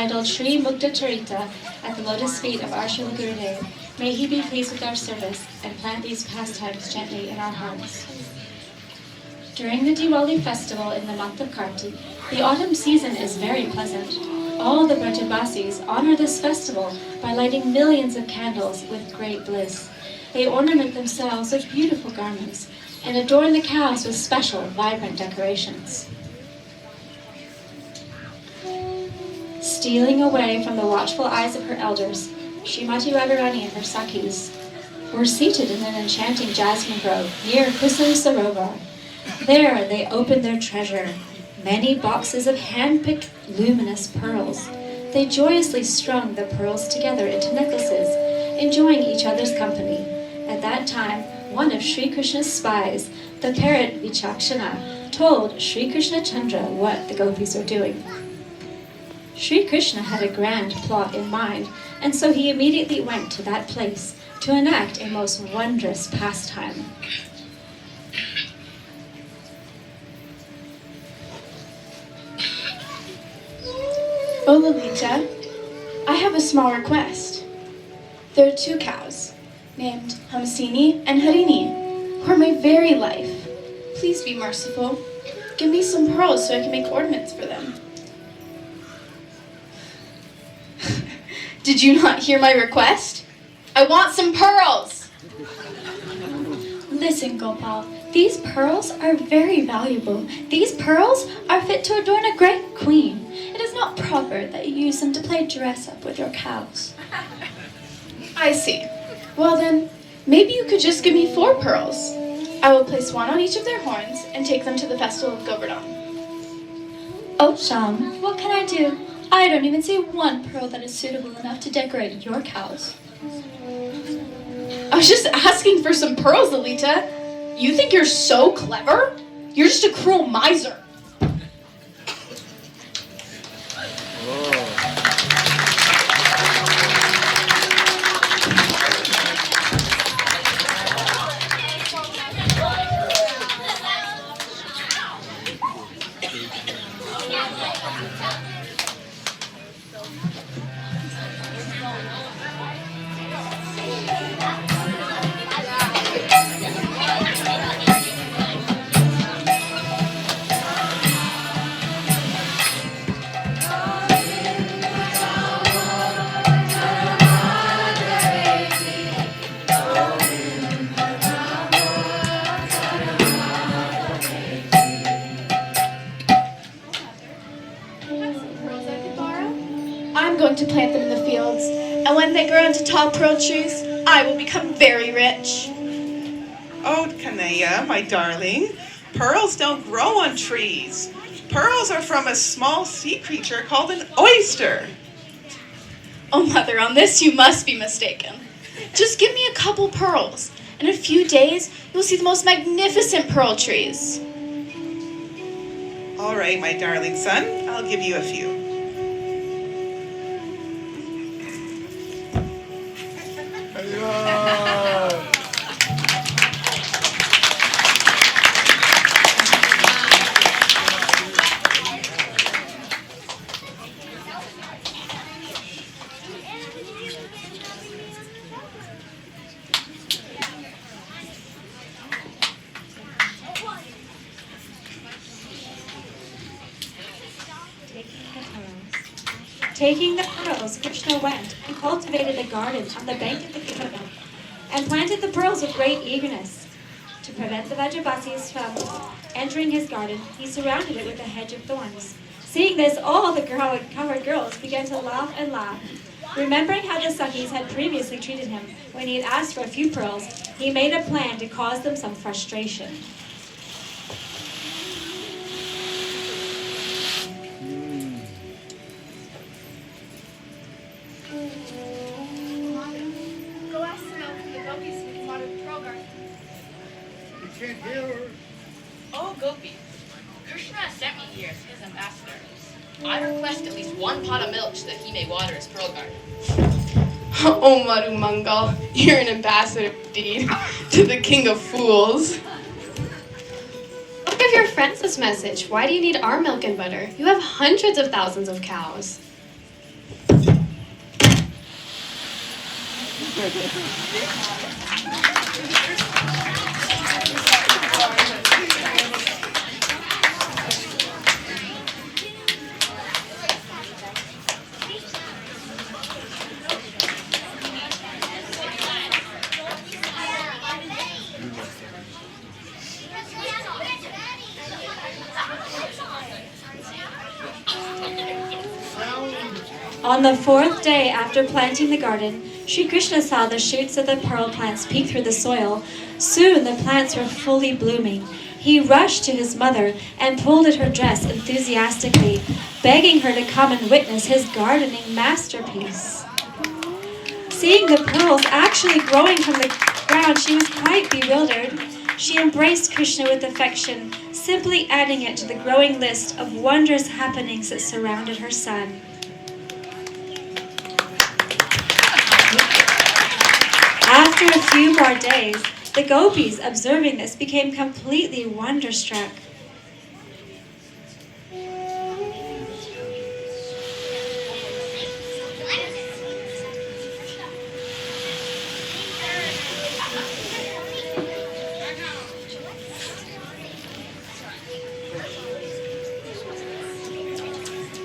titled Shri Mukta Charita at the lotus feet of our Srila Gurudev. May he be pleased with our service and plant these pastimes gently in our hearts. During the Diwali festival in the month of Kartik, the autumn season is very pleasant. All the Brajabasis honor this festival by lighting millions of candles with great bliss. They ornament themselves with beautiful garments and adorn the cows with special, vibrant decorations. Stealing away from the watchful eyes of her elders, Srimati Radharani and her sakhis were seated in an enchanting jasmine grove near Krsna Sarovar. There they opened their treasure, many boxes of hand-picked luminous pearls. They joyously strung the pearls together into necklaces, enjoying each other's company. At that time, one of Sri Krishna's spies, the parrot Vichakshana, told Sri Krishna Chandra what the gopis were doing. Sri Krishna had a grand plot in mind, and so he immediately went to that place to enact a most wondrous pastime. Oh, Lalita, I have a small request. There are 2 cows, named Hamsini and Harini, who are my very life. Please be merciful. Give me some pearls so I can make ornaments for them. Did you not hear my request? I want some pearls! Listen, Gopal, these pearls are very valuable. These pearls are fit to adorn a great queen. It is not proper that you use them to play dress-up with your cows. I see. Well then, maybe you could just give me 4 pearls. I will place 1 on each of their horns and take them to the festival of Govardhan. Oh, Sham, what can I do? I don't even see 1 pearl that is suitable enough to decorate your cows. I was just asking for some pearls, Lalita. You think you're so clever? You're just a cruel miser. I'm going to plant them in the fields, and when they grow into tall pearl trees, I will become very rich. Oh, Kanaya, my darling, pearls don't grow on trees. Pearls are from a small sea creature called an oyster. Oh, Mother, on this you must be mistaken. Just give me a couple pearls. In a few days, you'll see the most magnificent pearl trees. All right, my darling son, I'll give you a few. Taking the pearls, Krishna went and cultivated a garden on the bank of the Yamuna and planted the pearls with great eagerness. To prevent the Vajabasis from entering his garden, he surrounded it with a hedge of thorns. Seeing this, all the cowherd girls began to laugh and laugh. Remembering how the sakhis had previously treated him when he had asked for a few pearls, he made a plan to cause them some frustration. Oh, Gopi, Krishna has sent me here as his ambassador. I request at least 1 pot of milk so that he may water his pearl garden. Oh, Madhu Mangal, you're an ambassador indeed to the king of fools. Don't give your friends this message. Why do you need our milk and butter? You have hundreds of thousands of cows. On the fourth day after planting the garden, Sri Krishna saw the shoots of the pearl plants peek through the soil. Soon the plants were fully blooming. He rushed to his mother and pulled at her dress enthusiastically, begging her to come and witness his gardening masterpiece. Seeing the pearls actually growing from the ground, she was quite bewildered. She embraced Krishna with affection, simply adding it to the growing list of wondrous happenings that surrounded her son. After a few more days, the gopis, observing this, became completely wonderstruck.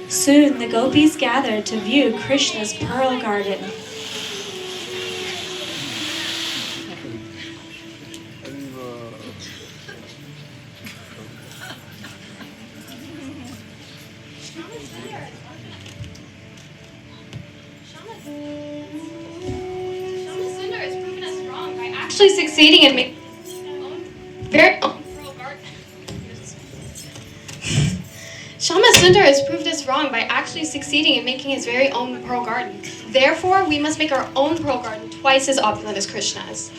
Soon the gopis gathered to view Krishna's pearl garden. Actually succeeding in making Shama Sundar has proved us wrong by actually succeeding in making his very own pearl garden. Therefore, we must make our own pearl garden twice as opulent as Krishna's.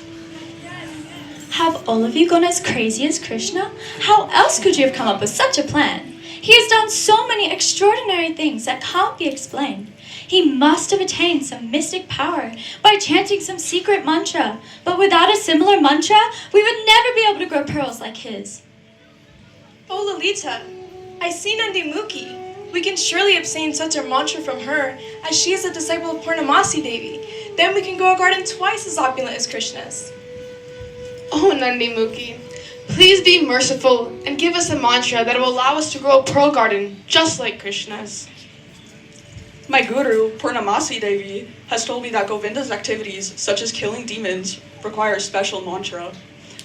Have all of you gone as crazy as Krishna? How else could you have come up with such a plan? He has done so many extraordinary things that can't be explained. He must have attained some mystic power by chanting some secret mantra. But without a similar mantra, we would never be able to grow pearls like his. Oh, Lalita, I see Nandi Mukhi. We can surely obtain such a mantra from her, as she is a disciple of Purnamasi Devi. Then we can grow a garden twice as opulent as Krishna's. Oh, Nandi Mukhi, please be merciful and give us a mantra that will allow us to grow a pearl garden just like Krishna's. My guru, Purnamasi Devi, has told me that Govinda's activities, such as killing demons, require a special mantra.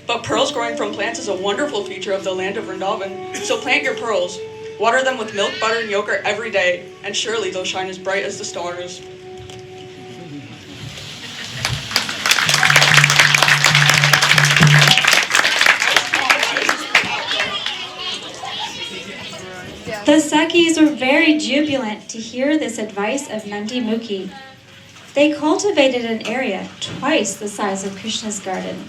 But pearls growing from plants is a wonderful feature of the land of Vrindavan. So plant your pearls, water them with milk, butter, and yogurt every day, and surely they'll shine as bright as the stars. The sakhis were very jubilant to hear this advice of Nandi Mukhi. They cultivated an area twice the size of Krishna's garden.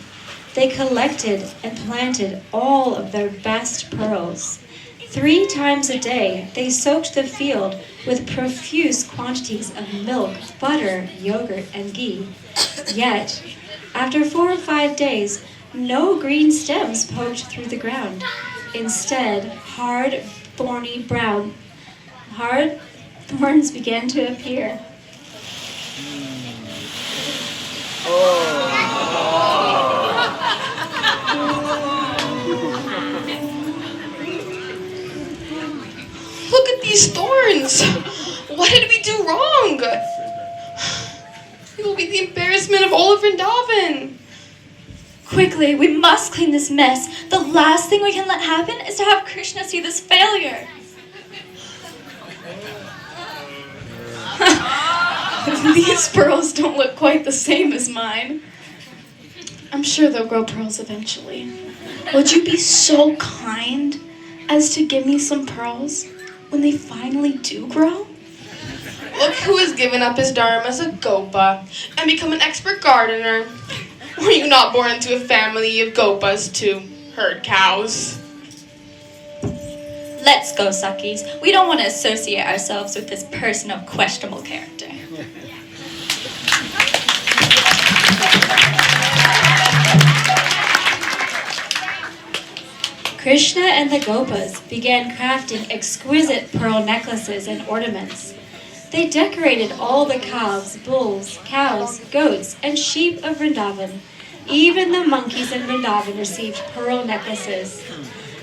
They collected and planted all of their best pearls. 3 times a day, they soaked the field with profuse quantities of milk, butter, yogurt, and ghee. Yet, after 4 or 5 days, no green stems poked through the ground. Instead, hard thorns began to appear. Look at these thorns! What did we do wrong? We will be the embarrassment of all of Vrindavan. Quickly, we must clean this mess. The last thing we can let happen is to have Krishna see this failure. These pearls don't look quite the same as mine. I'm sure they'll grow pearls eventually. Would you be so kind as to give me some pearls when they finally do grow? Look who has given up his dharma as a gopa and become an expert gardener. Were you not born into a family of gopas to herd cows? Let's go, sakhis. We don't want to associate ourselves with this person of questionable character. Krishna and the gopas began crafting exquisite pearl necklaces and ornaments. They decorated all the calves, bulls, cows, goats, and sheep of Vrindavan. Even the monkeys in Vrindavan received pearl necklaces.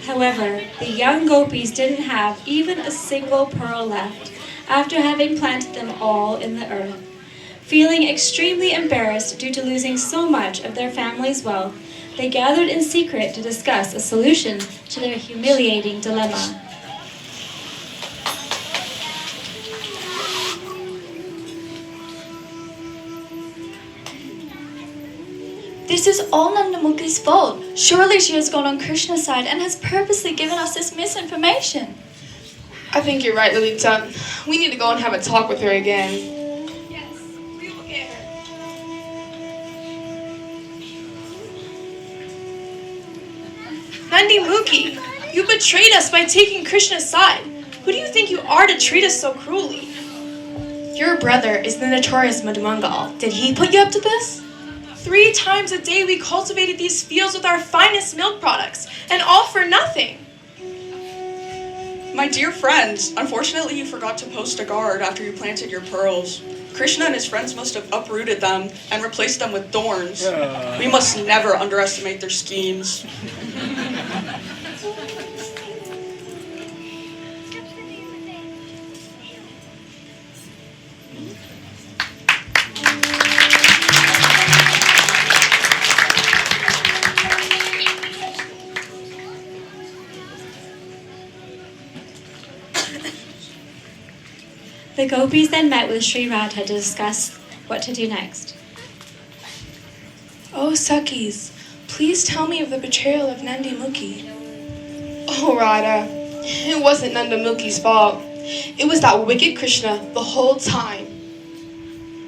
However, the young gopis didn't have even a single pearl left after having planted them all in the earth. Feeling extremely embarrassed due to losing so much of their family's wealth, they gathered in secret to discuss a solution to their humiliating dilemma. This is all Nandamuki's fault. Surely she has gone on Krishna's side and has purposely given us this misinformation. I think you're right, Lalita. We need to go and have a talk with her again. Yes, we will get her. Nandamuki, you betrayed us by taking Krishna's side. Who do you think you are to treat us so cruelly? Your brother is the notorious Madhumangal. Did he put you up to this? 3 times a day we cultivated these fields with our finest milk products, and all for nothing. My dear friends, unfortunately you forgot to post a guard after you planted your pearls. Krishna and his friends must have uprooted them and replaced them with thorns. We must never underestimate their schemes. The gopis then met with Sri Radha to discuss what to do next. Oh, sakhis, please tell me of the betrayal of Nandamuki. Oh, Radha, it wasn't Nandamuki's fault. It was that wicked Krishna the whole time.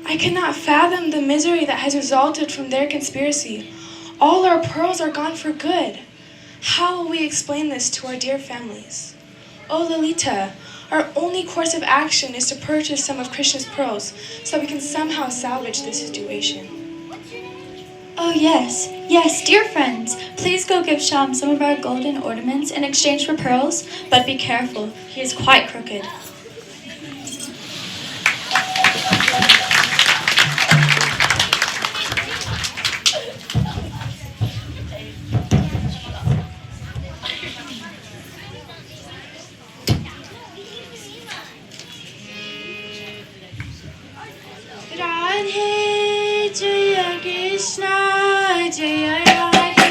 I cannot fathom the misery that has resulted from their conspiracy. All our pearls are gone for good. How will we explain this to our dear families? Oh, Lalita, our only course of action is to purchase some of Krishna's pearls so we can somehow salvage this situation. Oh yes, yes, dear friends, please go give Sham some of our golden ornaments in exchange for pearls, but be careful, he is quite crooked. Radhe Jaya Krishna Jaya Radhe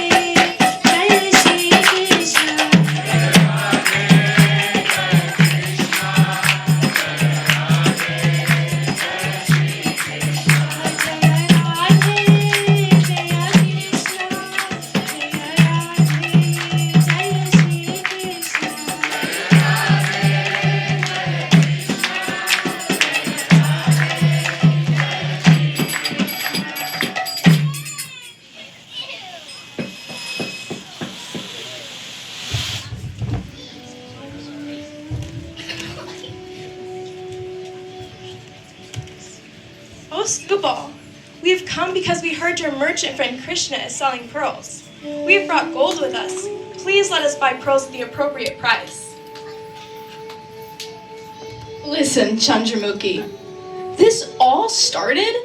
Jaya Shri Krishna Oh, Subal, we have come because we heard your merchant friend Krishna is selling pearls. We have brought gold with us. Please let us buy pearls at the appropriate price. Listen, Chandramukhi, this all started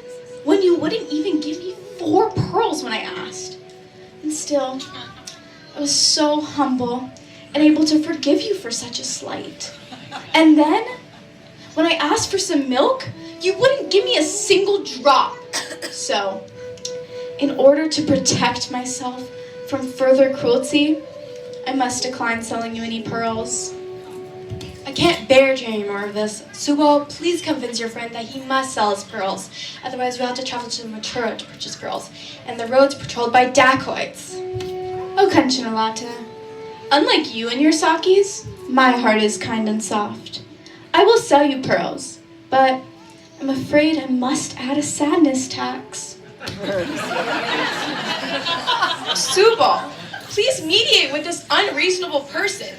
when you wouldn't even give me 4 pearls when I asked. And still, I was so humble and able to forgive you for such a slight. And then, when I asked for some milk, you wouldn't give me a single drop. So, in order to protect myself from further cruelty, I must decline selling you any pearls. I can't bear to hear more of this. Subal, please convince your friend that he must sell his pearls. Otherwise, we'll have to travel to Mathura to purchase pearls. And the road's patrolled by dacoits. Oh, Kanchanalata, unlike you and your sakhis, my heart is kind and soft. I will sell you pearls, but I'm afraid I must add a sadness tax. Subal, please mediate with this unreasonable person.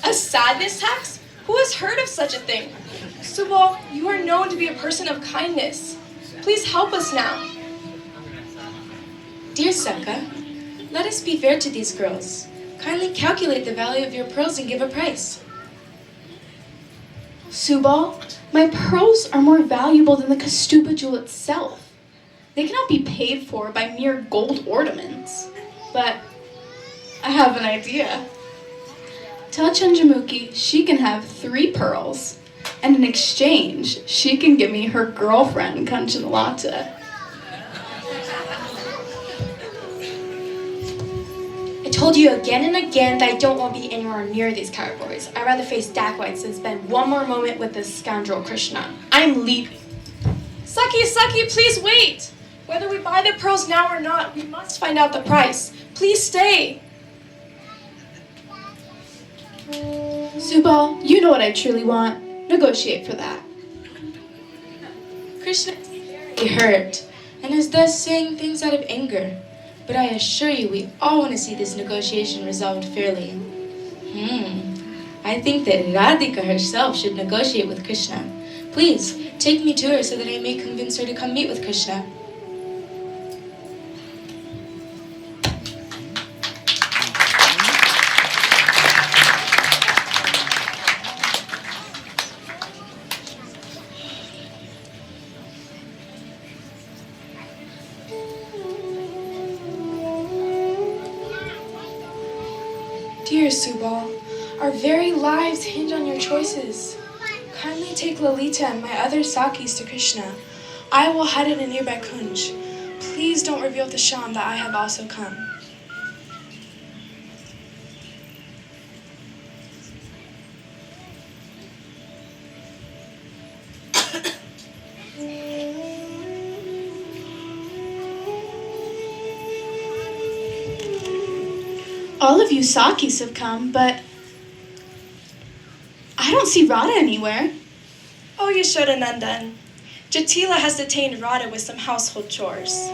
A sadness tax? Who has heard of such a thing? Subal, you are known to be a person of kindness. Please help us now. Dear Sakha, let us be fair to these girls. Kindly calculate the value of your pearls and give a price. Subal, My pearls are more valuable than the Kastuba jewel itself. They cannot be paid for by mere gold ornaments. But I have an idea. Tell Chandramukhi she can have 3 pearls, and in exchange, she can give me her girlfriend, Kanchanalata. I told you again and again that I don't want to be anywhere near these cowboys. I'd rather face dacoits than spend one more moment with this scoundrel Krishna. I'm leaving. Saki, please wait! Whether we buy the pearls now or not, we must find out the price. Please stay. Subal, you know what I truly want. Negotiate for that. Krishna is very hurt and is thus saying things out of anger. But I assure you, we all want to see this negotiation resolved fairly. I think that Radhika herself should negotiate with Krishna. Please, take me to her so that I may convince her to come meet with Krishna. Dear Subal, our very lives hinge on your choices. Kindly take Lalita and my other sakhis to Krishna. I will hide in a nearby kunj. Please don't reveal to Sham that I have also come. All of you Sakis have come, but I don't see Radha anywhere. Oh, Yashoda Nandan. Jatila has detained Radha with some household chores.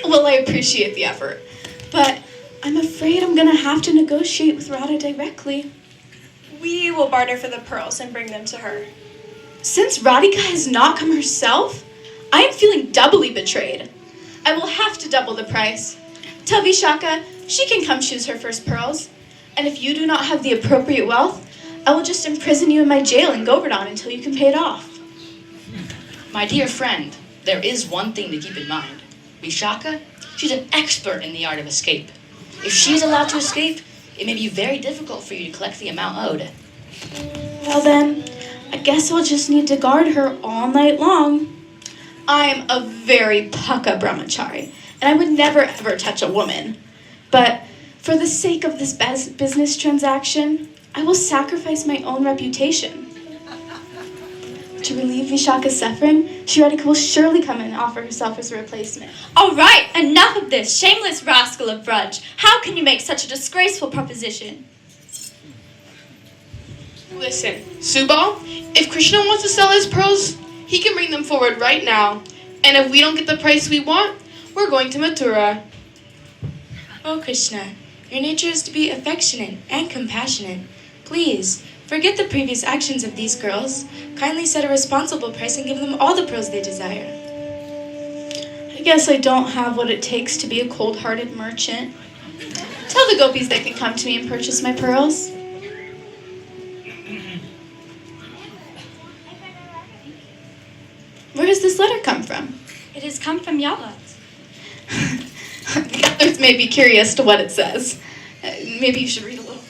Well, I appreciate the effort, but I'm afraid I'm gonna have to negotiate with Radha directly. We will barter for the pearls and bring them to her. Since Radhika has not come herself, I am feeling doubly betrayed. I will have to double the price. Tell Vishaka she can come choose her first pearls. And if you do not have the appropriate wealth, I will just imprison you in my jail in Govardhan until you can pay it off. My dear friend, there is one thing to keep in mind. Vishaka, she's an expert in the art of escape. If she's allowed to escape, it may be very difficult for you to collect the amount owed. Well then, I guess I'll just need to guard her all night long. I am a very pukka brahmachari, and I would never ever touch a woman. But for the sake of this business transaction, I will sacrifice my own reputation. To relieve Vishaka's suffering, Charita will surely come and offer herself as a replacement. All right, enough of this, shameless rascal of Braj. How can you make such a disgraceful proposition? Listen, Subal, if Krishna wants to sell his pearls, he can bring them forward right now. And if we don't get the price we want, we're going to Mathura. Oh, Krishna, your nature is to be affectionate and compassionate. Please, forget the previous actions of these girls. Kindly set a responsible price and give them all the pearls they desire. I guess I don't have what it takes to be a cold-hearted merchant. Tell the gopis they can come to me and purchase my pearls. Where does this letter come from? It has come from Yavat. The others may be curious to what it says. Maybe you should read a little.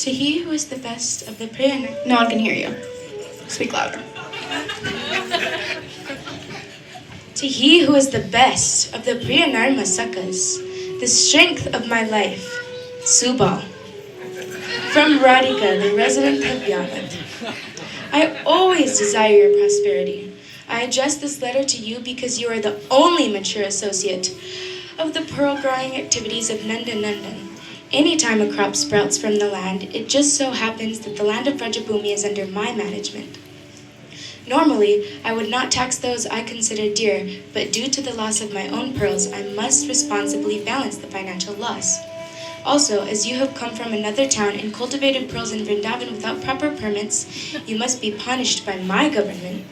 To he who is the best of the Priya... No one can hear you. Speak louder. To he who is the best of the Priyanarma Sakhas, the strength of my life, Subal. From Radhika, the resident of Yavat. I always desire your prosperity. I address this letter to you because you are the only mature associate of the pearl-growing activities of Nandan. Anytime a crop sprouts from the land, it just so happens that the land of Vrajabhumi is under my management. Normally, I would not tax those I consider dear, but due to the loss of my own pearls, I must responsibly balance the financial loss. Also, as you have come from another town and cultivated pearls in Vrindavan without proper permits, you must be punished by my government.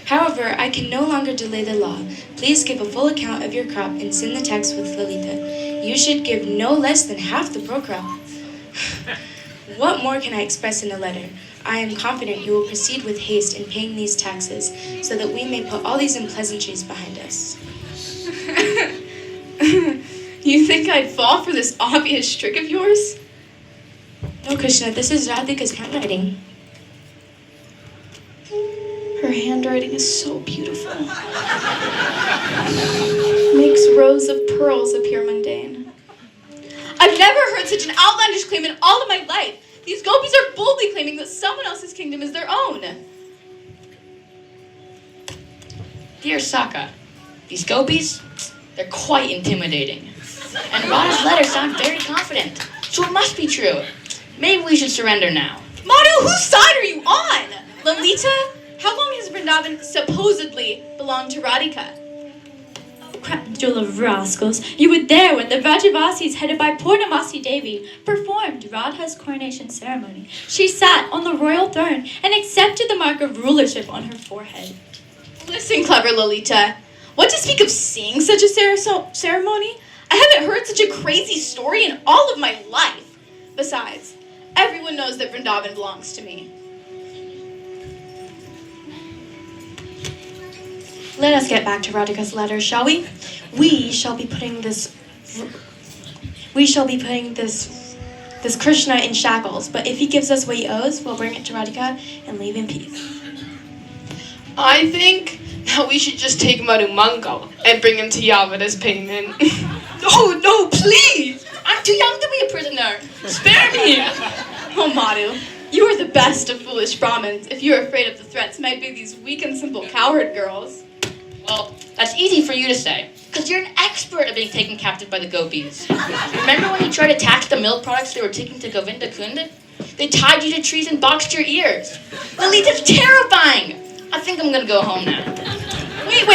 However, I can no longer delay the law. Please give a full account of your crop and send the tax with Lalita. You should give no less than half the pearl crop. What more can I express in a letter? I am confident you will proceed with haste in paying these taxes, so that we may put all these unpleasantries behind us. You think I'd fall for this obvious trick of yours? No, Krishna, this is Radhika's handwriting. Her handwriting is so beautiful. Makes rows of pearls appear mundane. I've never heard such an outlandish claim in all of my life. These gopis are boldly claiming that someone else's kingdom is their own. Dear Saka, these gopis, they're quite intimidating. And Radha's letters sound very confident, so it must be true. Maybe we should surrender now. Madhu, whose side are you on? Lalita, how long has Vrindavan supposedly belonged to Radhika? Crapula of rascals, you were there when the Vrajavasis headed by Purnamasi Devi performed Radha's coronation ceremony. She sat on the royal throne and accepted the mark of rulership on her forehead. Listen, clever Lalita. What to speak of seeing such a ceremony? I haven't heard such a crazy story in all of my life. Besides, everyone knows that Vrindavan belongs to me. Let us get back to Radhika's letter, shall we? We shall be putting this Krishna in shackles, but if he gives us what he owes, we'll bring it to Radhika and leave in peace. I think that we should just take Madhu Mangal and bring him to Yavad as payment. No, please! I'm too young to be a prisoner. Spare me! Oh, Madhu, you are the best of foolish Brahmins if you're afraid of the threats made by these weak and simple cowherd girls. Well, that's easy for you to say, because you're an expert at being taken captive by the gopis. Remember when you tried to tax the milk products they were taking to Govinda Kund? They tied you to trees and boxed your ears. Lalita's terrifying! I think I'm gonna go home now. Wait.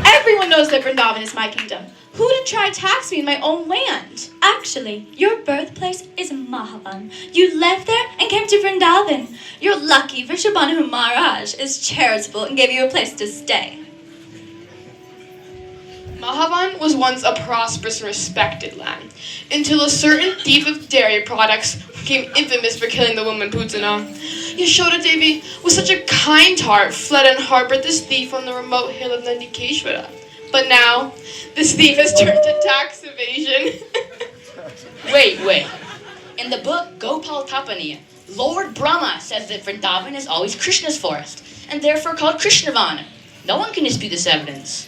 Everyone knows that Vrindavan is my kingdom. Who would try to tax me in my own land? Actually, your birthplace is Mahavan. You left there and came to Vrindavan. You're lucky Vrishabhanu Maharaj is charitable and gave you a place to stay. Mahavan was once a prosperous and respected land, until a certain thief of dairy products became infamous for killing the woman Putana. Yashoda Devi, with such a kind heart, fled and harbored this thief on the remote hill of Nandikeshwara. But now, this thief has turned to tax evasion. Wait. In the book Gopal Tapani, Lord Brahma says that Vrindavan is always Krishna's forest, and therefore called Krishnavan. No one can dispute this evidence.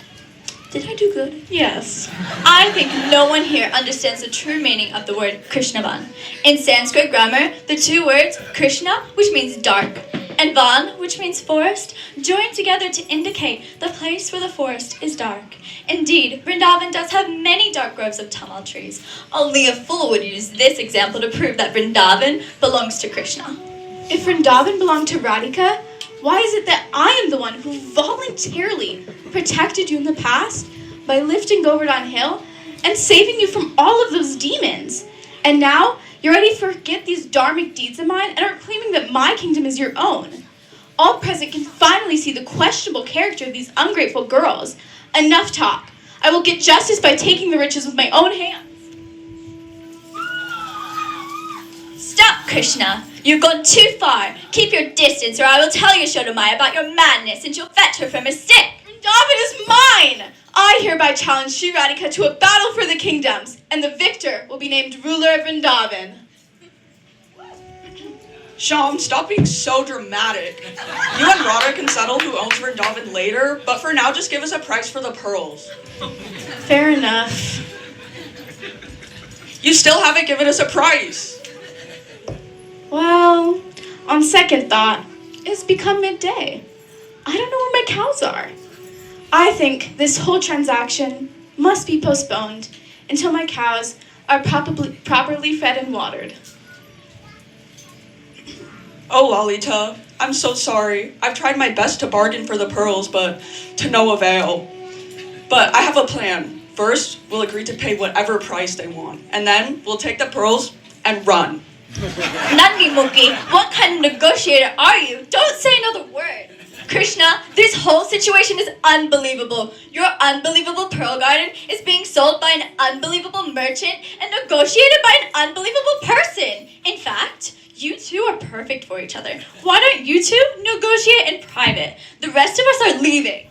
Did I do good? Yes. I think no one here understands the true meaning of the word Krishnavan. In Sanskrit grammar, the two words Krishna, which means dark, and Van, which means forest, join together to indicate the place where the forest is dark. Indeed, Vrindavan does have many dark groves of tamal trees. Only a fool would use this example to prove that Vrindavan belongs to Krishna. If Vrindavan belonged to Radhika, why is it that I am the one who voluntarily protected you in the past by lifting Govardhan Hill and saving you from all of those demons? And now you're ready to forget these dharmic deeds of mine and are claiming that my kingdom is your own. All present can finally see the questionable character of these ungrateful girls. Enough talk. I will get justice by taking the riches with my own hands. Stop, Krishna! You've gone too far. Keep your distance, or I will tell Yashoda Maya about your madness, and she'll fetch her from a stick. Vrindavan is mine! I hereby challenge Sri Radhika to a battle for the kingdoms, and the victor will be named ruler of Vrindavan. Sham, stop being so dramatic. You and Radha can settle who owns Vrindavan later, but for now just give us a price for the pearls. Fair enough. You still haven't given us a price. Well, on second thought, it's become midday. I don't know where my cows are. I think this whole transaction must be postponed until my cows are properly fed and watered. Oh, Lalita, I'm so sorry. I've tried my best to bargain for the pearls, but to no avail. But I have a plan. First, we'll agree to pay whatever price they want, and then we'll take the pearls and run. Nandi Muki, what kind of negotiator are you? Don't say another word. Krishna, this whole situation is unbelievable. Your unbelievable pearl garden is being sold by an unbelievable merchant and negotiated by an unbelievable person. In fact, you two are perfect for each other. Why don't you two negotiate in private? The rest of us are leaving.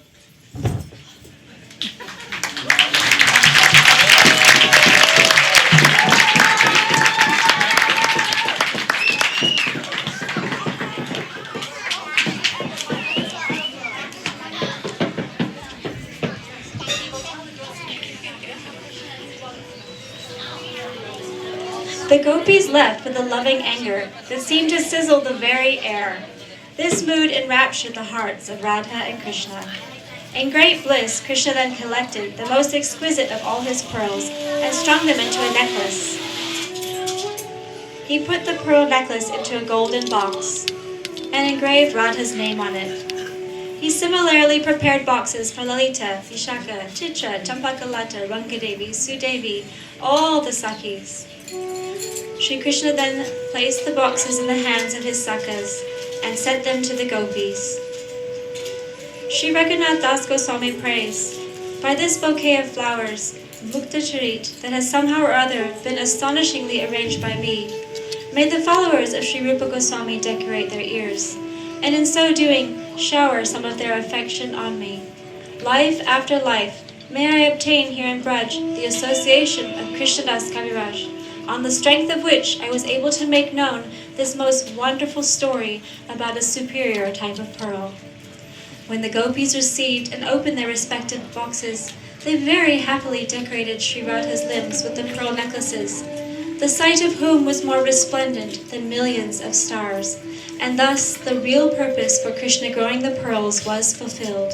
The gopis left with a loving anger that seemed to sizzle the very air. This mood enraptured the hearts of Radha and Krishna. In great bliss, Krishna then collected the most exquisite of all his pearls and strung them into a necklace. He put the pearl necklace into a golden box and engraved Radha's name on it. He similarly prepared boxes for Lalita, Vishaka, Chitra, Champakalata, Rangadevi, Sudevi, all the sakhis. Shri Krishna then placed the boxes in the hands of his sakhas and sent them to the gopis. Shri Raghunath Das Goswami prays, by this bouquet of flowers, Mukta Charit, that has somehow or other been astonishingly arranged by me, may the followers of Shri Rupa Goswami decorate their ears, and in so doing, shower some of their affection on me. Life after life, may I obtain here in Braj the association of Krishnadas Kaviraj, on the strength of which I was able to make known this most wonderful story about a superior type of pearl. When the gopis received and opened their respective boxes, they very happily decorated Sri Radha's limbs with the pearl necklaces, the sight of whom was more resplendent than millions of stars, and thus the real purpose for Krishna growing the pearls was fulfilled.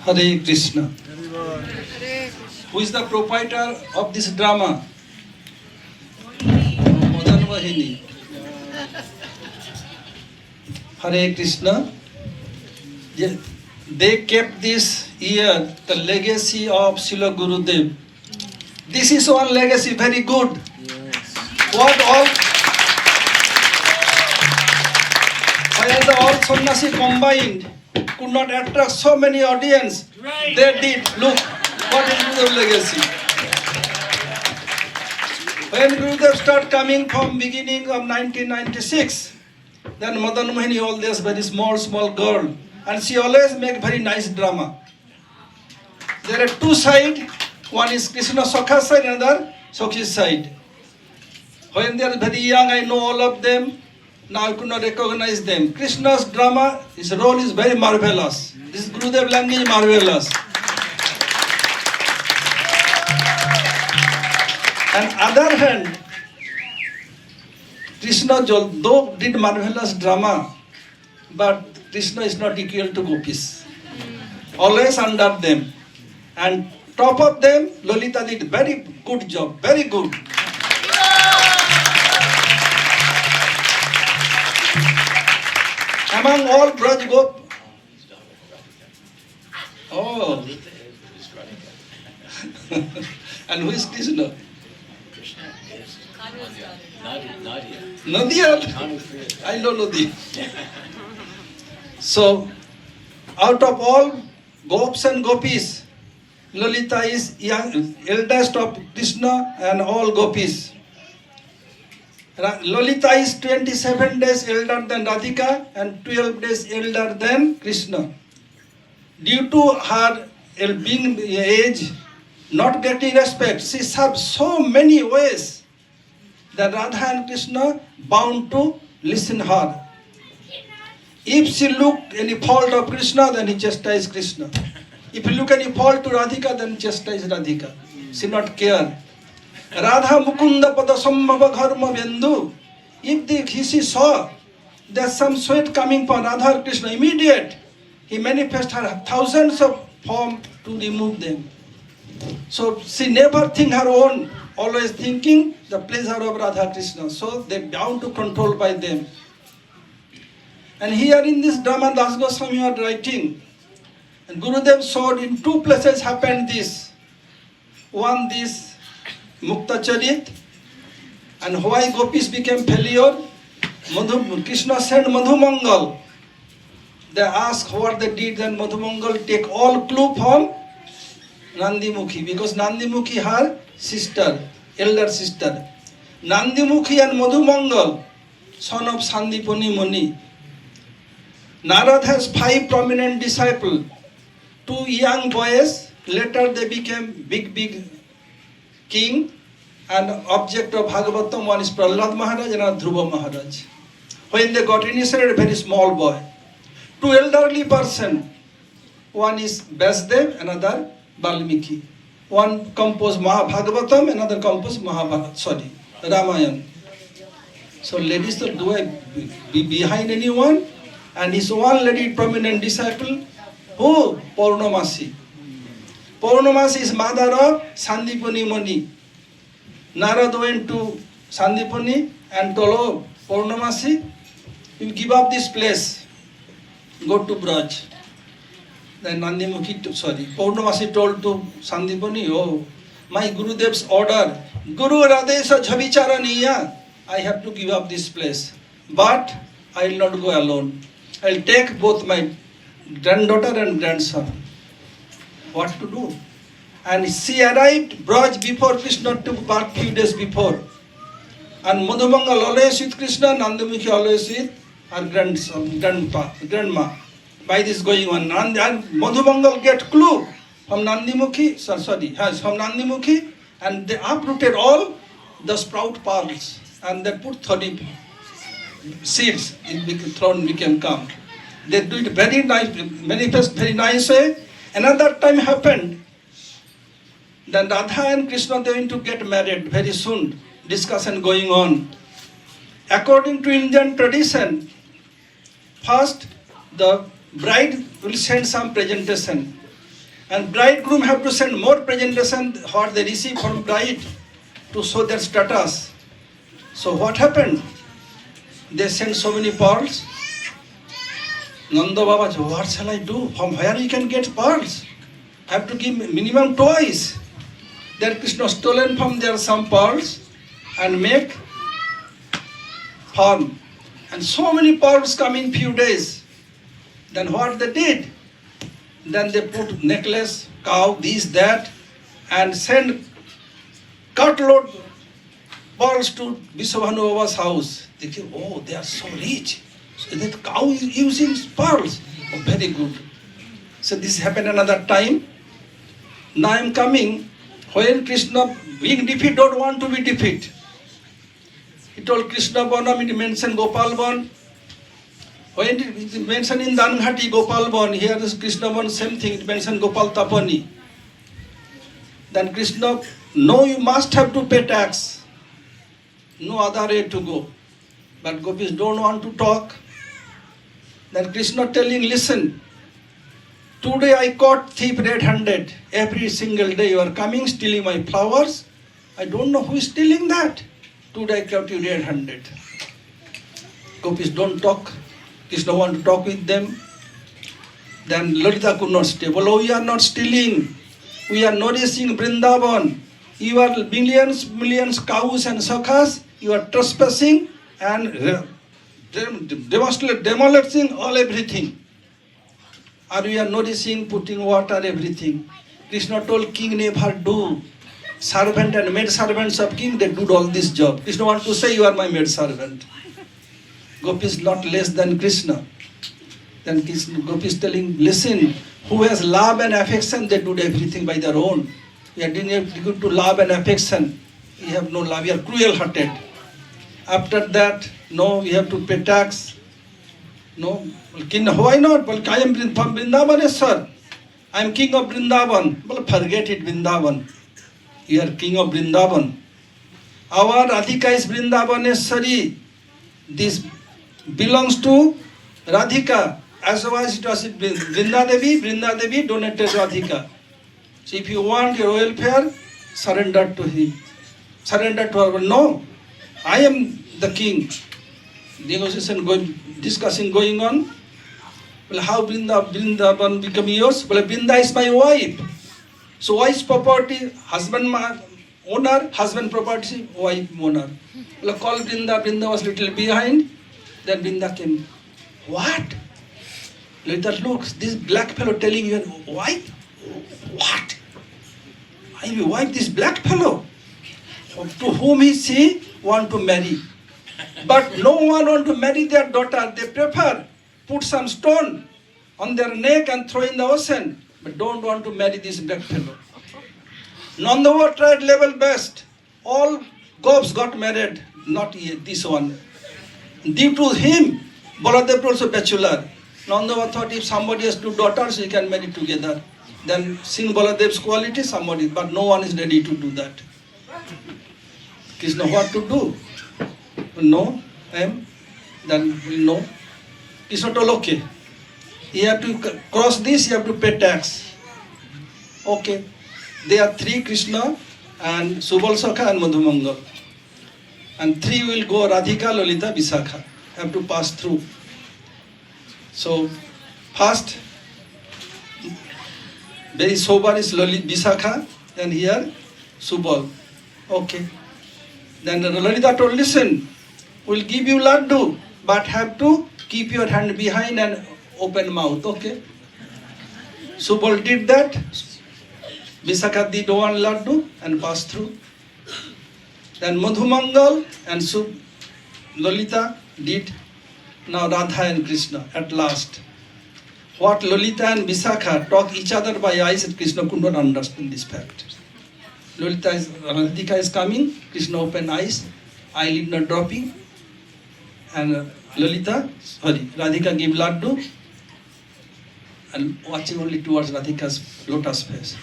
Hare Krishna. Who is the proprietor of this drama? Mohini. Hare Krishna. They kept this year the legacy of Srila Gurudev. This is one legacy, very good. What all? whereas the all sannyasi combined could not attract so many audience. They did. Look, what is Gurudev legacy? When Gurudev started coming from beginning of 1996, then Madana Mohini, all this very small girl, and she always make very nice drama. There are two sides. One is Krishna Sakha side, another Sakhis side. When they are very young, I know all of them. Now I could not recognize them. Krishna's drama, his role is very marvelous. This Gurudev language is marvelous. On other hand, Krishna though did marvelous drama, but Krishna is not equal to gopis. Always under them. And top of them, Lolita did very good job, very good. Among all Braj Gop. Oh. And who is Krishna? Nadia. I know Nadia. So, out of all Gops and Gopis, Lolita is young, eldest of Krishna and all Gopis. Lolita is 27 days elder than Radhika and 12 days elder than Krishna. Due to her being age, not getting respect, she served so many ways that Radha and Krishna bound to listen her. If she looked any fault of Krishna, then he chastised Krishna. If he look any fault to Radhika, then chastise Radhika. She not care. Radha Mukunda Pada Sambhava Dharma Vendu. If she saw there's some sweat coming from Radha or Krishna, immediate, he manifest her thousands of forms to remove them. So she never think her own, always thinking the pleasure of Radha Krishna. So they bound to control by them. And here in this drama, Das Goswami are writing, and Gurudev showed in two places happened this. One this Mukta Charit, and why gopis became failure. Krishna sent Madhumangal. They asked what they did, and Madhumangal take all clue from Nandimukhi, because Nandimukhi her sister, elder sister. Nandimukhi and Madhumangal, son of Sandipani Muni. Narad has 5 prominent disciples. 2 young boys, later they became big king and object of Bhagavatam. One is Prahlad Maharaj and another Dhruva Maharaj. When they got initiated, a very small boy. 2 elderly person. One is Vyasdev, another Valmiki. One composed Bhagavatam, another composed Ramayana. So ladies, do I be behind anyone? And his one lady prominent disciple, who? Purnamasi. Purnamasi is mother of Sandipani Muni. Narad went to Sandipani and told Purnamasi, you give up this place, go to Braj. Then Purnamasi told to Sandipani, oh, my Gurudev's order, Guru Radesha Jhabicharaniya, I have to give up this place. But I will not go alone. I will take both my granddaughter and grandson. What to do? And she arrived Braj before Krishna took birth few days before. And Madhumangal always with Krishna, Nandamukhi always with her grandma. By this going on, and Madhumangal get clue from Nandimukhi, from Nandimukhi, and they uprooted all the sprout pearls and they put 30 seeds, it became calm. They do it very nice, manifest very nice way. Another time happened, then Radha and Krishna they going to get married very soon. Discussion going on. According to Indian tradition, first the bride will send some presentation, and bridegroom have to send more presentation what they receive from bride to show their status. So what happened? They sent so many pearls. Nanda Baba, what shall I do? From where you can get pearls? I have to give minimum twice. Then Krishna stolen from there some pearls and make farm. And so many pearls come in few days. Then what they did? Then they put necklace, cow, this, that, and send cartload pearls to Viswabhanu Baba's house. They think, oh, they are so rich. So that cow is using pearls. Oh, very good. So this happened another time. Now I am coming. When Krishna being defeated, don't want to be defeated. He told Krishna Bonam, he mentioned Gopal Bon. When it mentioned in Danghati Gopal Bon, here is Krishna Bon, same thing, it mentioned Gopal Tapani. Then Krishna, no, you must have to pay tax. No other way to go. But gopis don't want to talk. Then Krishna telling, listen, today I caught thief red-handed. Every single day you are coming, stealing my flowers. I don't know who is stealing that. Today I caught you red-handed. Gopis don't talk. Krishna want to talk with them. Then Lalita could not stay. Well, we are not stealing. We are nourishing Vrindavan. You are millions cows and sakhas. You are trespassing and demolishing all everything. Or we are nourishing, putting water, everything. Krishna told king never do. Servant and maid servants of king, they do all this job. Krishna want to say, you are my maid servant. Gopis not less than Krishna. Then Gopis telling, listen, who has love and affection, they do everything by their own. We are difficult to love and affection. We have no love, we are cruel-hearted. After that, no, we have to pay tax. No, why not? Well, I am from Vrindavan, sir. I am king of Vrindavan. Well, forget it, Vrindavan. You are king of Vrindavan. Our Radhika is Vrindavaneshwari. This belongs to Radhika. As well as it was Vrinda Devi donated Radhika. So if you want your welfare, surrender to him. Surrender to her. No, I am the king. Negotiation discussing going on. Well, how Vrindavan become yours? Well, Vrinda is my wife. So wife's property, husband owner, husband property, wife owner. Well, call Vrinda. Vrinda was little behind. Then Vrinda came. What? Later, look, this black fellow telling you, wife? What? I will wife this black fellow. To whom he want to marry. But no one want to marry their daughter. They prefer put some stone on their neck and throw in the ocean. But don't want to marry this black fellow. Nandava tried level best. All gopis got married, not this one. Due to him, Baladev also bachelor. Nandava thought if somebody has two daughters, he can marry together. Then seeing Baladev's quality, somebody, but no one is ready to do that. Krishna, what to do? No, then no. Krishna told, okay. You have to cross this, you have to pay tax. Okay. There are three, Krishna and Subal Sakha and Madhumangal. And three will go Radhika, Lalita, Visakha. Have to pass through. So, first, very sober is Visakha, and here Subal. Okay. Then Lalita told, listen, we'll give you laddu, but have to keep your hand behind and open mouth, okay? Subal did that. Visakha did one laddu and passed through. Then Madhumangal and Lalita did. Now Radha and Krishna at last. What Lalita and Visakha talk each other by eyes, and Krishna could not understand this fact. Radhika is coming, Krishna open eyes, eyelid not dropping, and Radhika give laddu and watching only towards Radhika's lotus face.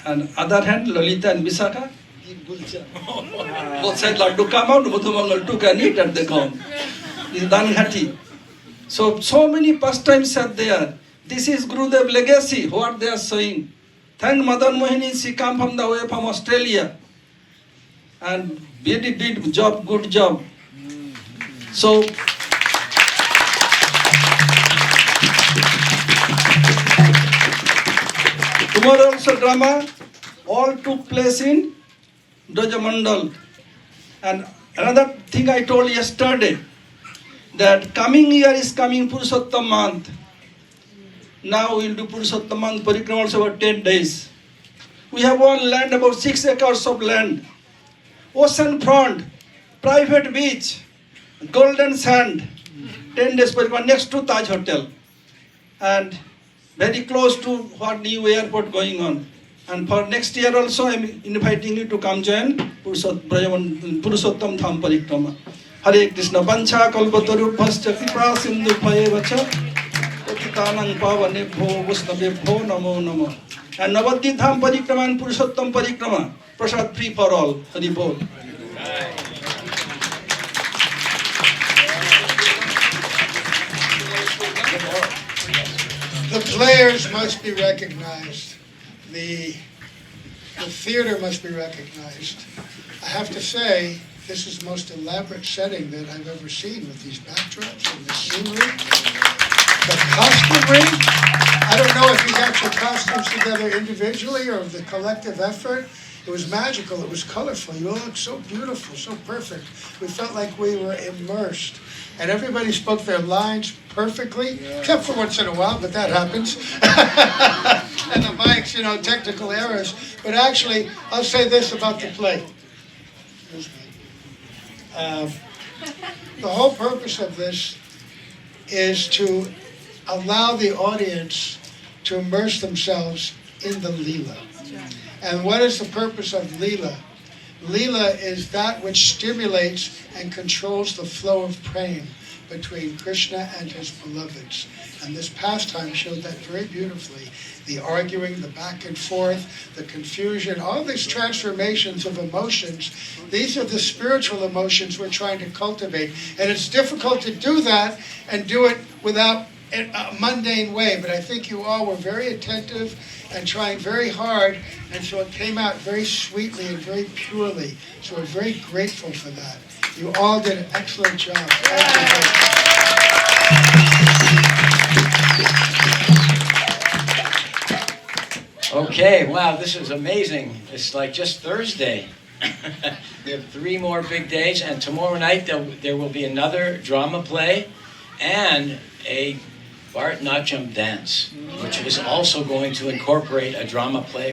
And other hand, Lalita and Visakha give gulcha. Both sides laddu come out, Madhumangal took and eat and they gone. This is Danghati. So many pastimes are there. This is Gurudev legacy, what they are saying. Thank Madan Mohini, she come from the way from Australia. And really did job, good job. So, tomorrow also drama, all took place in Dojamandal. And another thing I told yesterday, that coming year is coming Purushottam month. Now we will do Purushottam month parikrama also about 10 days. We have one land, about 6 acres of land. Ocean front, private beach, golden sand, 10 days parikrama next to Taj Hotel. And very close to what new airport going on. And for next year also I am inviting you to come join Purushottam Dham Parikrama. Hare Krishna. Vancha kalpatarubhascha kripa sindhu bhayevacha patitanang pavanebhyo vaishnavebhyo namo namo. And Navadvip Dham Parikrama and Purushottam Parikrama, prasad free for all. Hari Bol. The players must be recognized. The theater must be recognized. I have to say, this is the most elaborate setting that I've ever seen with these backdrops and the scenery. The costumery, I don't know if you got your costumes together individually or the collective effort. It was magical, it was colorful. You all looked so beautiful, so perfect. We felt like we were immersed. And everybody spoke their lines perfectly, except for once in a while, but that happens. And the mics, technical errors. But actually, I'll say this about the play. The whole purpose of this is to allow the audience to immerse themselves in the Leela. And what is the purpose of Leela? Leela is that which stimulates and controls the flow of praying between Krishna and his beloveds. And this pastime showed that very beautifully. The arguing, the back and forth, the confusion, all these transformations of emotions, these are the spiritual emotions we're trying to cultivate. And it's difficult to do that and do it without a mundane way. But I think you all were very attentive and trying very hard, and so it came out very sweetly and very purely. So we're very grateful for that. You all did an excellent job. Thank you. Okay, wow, this is amazing. It's like just Thursday. We have 3 more big days, and tomorrow night there will be another drama play and a Bharatanatyam dance, which is also going to incorporate a drama play.